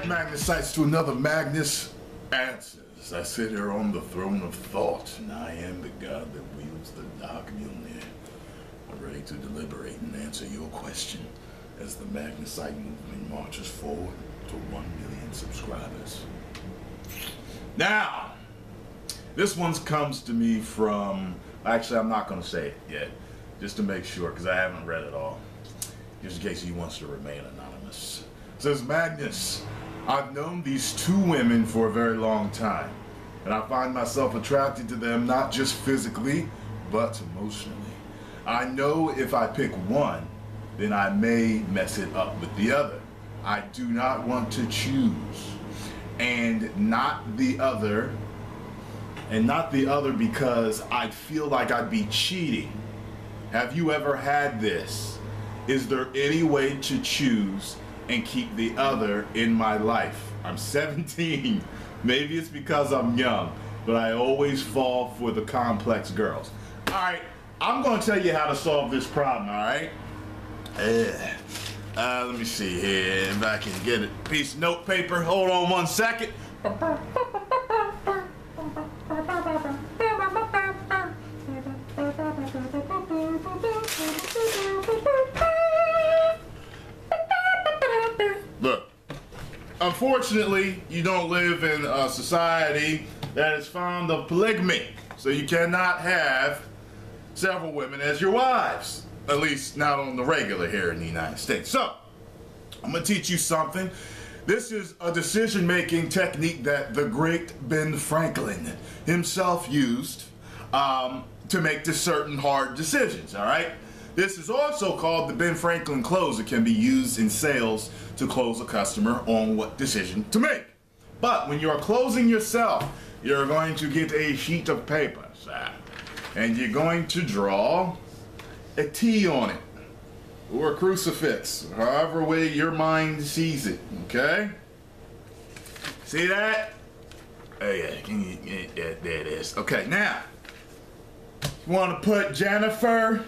Alright, Magnus sights to another Magnus Answers. I sit here on the throne of thought, and I am the god that wields the dark Mjolnir. I'm ready to deliberate and answer your question as the Magnusite movement marches forward to 1 million subscribers. Now, this one comes to me from, actually I'm not going to say it yet, just to make sure, because I haven't read it all, just in case he wants to remain anonymous. It says, Magnus, I've known these two women for a very long time, and I find myself attracted to them not just physically, but emotionally. I know if I pick one, then I may mess it up with the other. I do not want to choose, and not the other because I'd feel like I'd be cheating. Have you ever had this? Is there any way to choose and keep the other in my life? I'm 17. Maybe it's because I'm young, but I always fall for the complex girls. Alright, I'm going to tell you how to solve this problem, alright? Let me see here if I can get a piece of note paper. Hold on one second. Look, unfortunately, you don't live in a society that is fond of polygamy, so you cannot have several women as your wives, at least not on the regular here in the United States. So, I'm going to teach you something. This is a decision-making technique that the great Ben Franklin himself used to make certain hard decisions, all right? This is also called the Ben Franklin close. It can be used in sales to close a customer on what decision to make. But when you're closing yourself, you're going to get a sheet of paper, and you're going to draw a T on it, or a crucifix, however way your mind sees it, okay? See that? Oh yeah, there it is. Okay, now, you want to put Jennifer,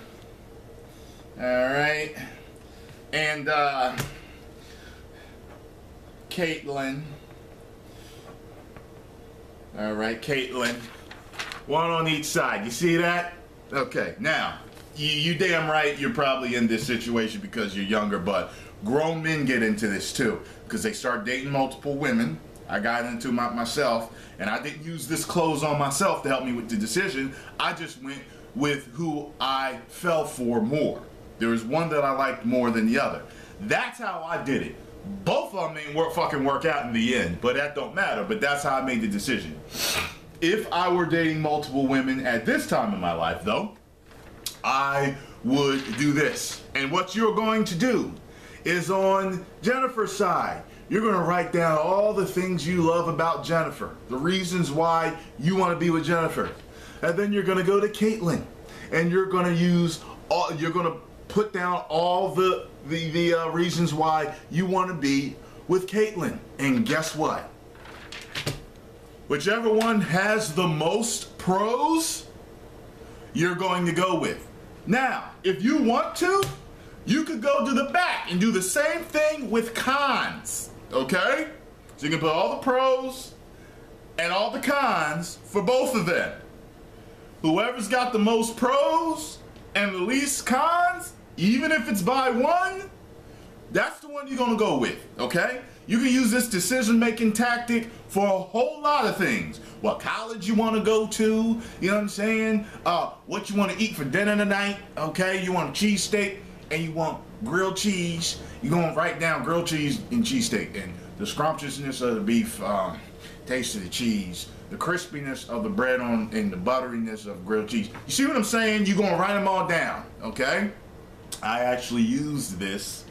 alright, and Caitlin, alright, Caitlin, one on each side. You see that? Okay, now, you damn right you're probably in this situation because you're younger, but grown men get into this too because they start dating multiple women. I got into it myself, and I didn't use this close on myself to help me with the decision. I just went with who I fell for more. There was one that I liked more than the other. That's how I did it. Both of them didn't fucking work out in the end, but that don't matter. But that's how I made the decision. If I were dating multiple women at this time in my life, though, I would do this. And what you're going to do is on Jennifer's side, you're going to write down all the things you love about Jennifer, the reasons why you want to be with Jennifer. And then you're going to go to Caitlin, and you're going to put down all the reasons why you want to be with Caitlin. And guess what? Whichever one has the most pros, you're going to go with. Now, if you want to, you could go to the back and do the same thing with cons, okay? So you can put all the pros and all the cons for both of them. Whoever's got the most pros and the least cons, even if it's by one, that's the one you're gonna go with, okay? You can use this decision-making tactic for a whole lot of things. What college you want to go to, you know what I'm saying? What you want to eat for dinner tonight, okay? You want a cheesesteak and you want grilled cheese. You're going to write down grilled cheese and cheesesteak, and the scrumptiousness of the beef, taste of the cheese, the crispiness of the bread and the butteriness of grilled cheese. You see what I'm saying? You're going to write them all down, okay? I actually used this.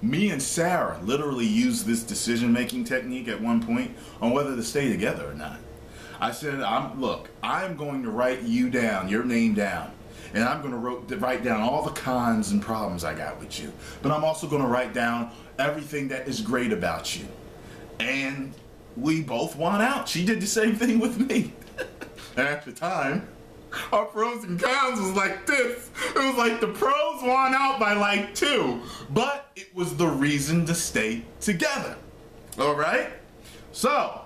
Me and Sarah literally used this decision-making technique at one point on whether to stay together or not. I said, look, I'm going to write you down, your name down, and I'm going to write down all the cons and problems I got with you. But I'm also going to write down everything that is great about you. And we both won out. She did the same thing with me. And at the time, our pros and cons was like this. It was like the pros won out by like 2, but it was the reason to stay together. All right? So,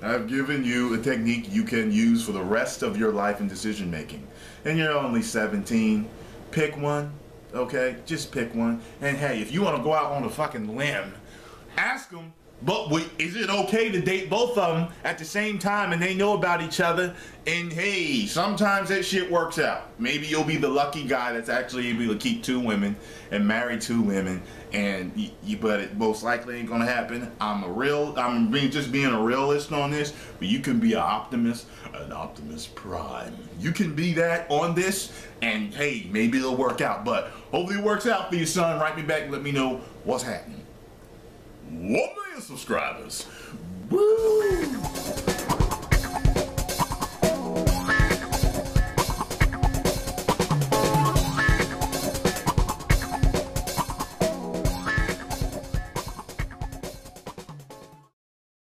I've given you a technique you can use for the rest of your life in decision making. And you're only 17. Pick one, okay? Just pick one. And hey, if you want to go out on a fucking limb, ask them, but is it okay to date both of them at the same time and they know about each other? And hey, sometimes that shit works out. Maybe you'll be the lucky guy that's actually able to keep 2 women and marry 2 women, and but it most likely ain't gonna happen. Just being a realist on this, but you can be an optimist prime. You can be that on this, and hey, maybe it'll work out. But hopefully it works out for you, son. Write me back and let me know what's happening. 1 million subscribers. Woo!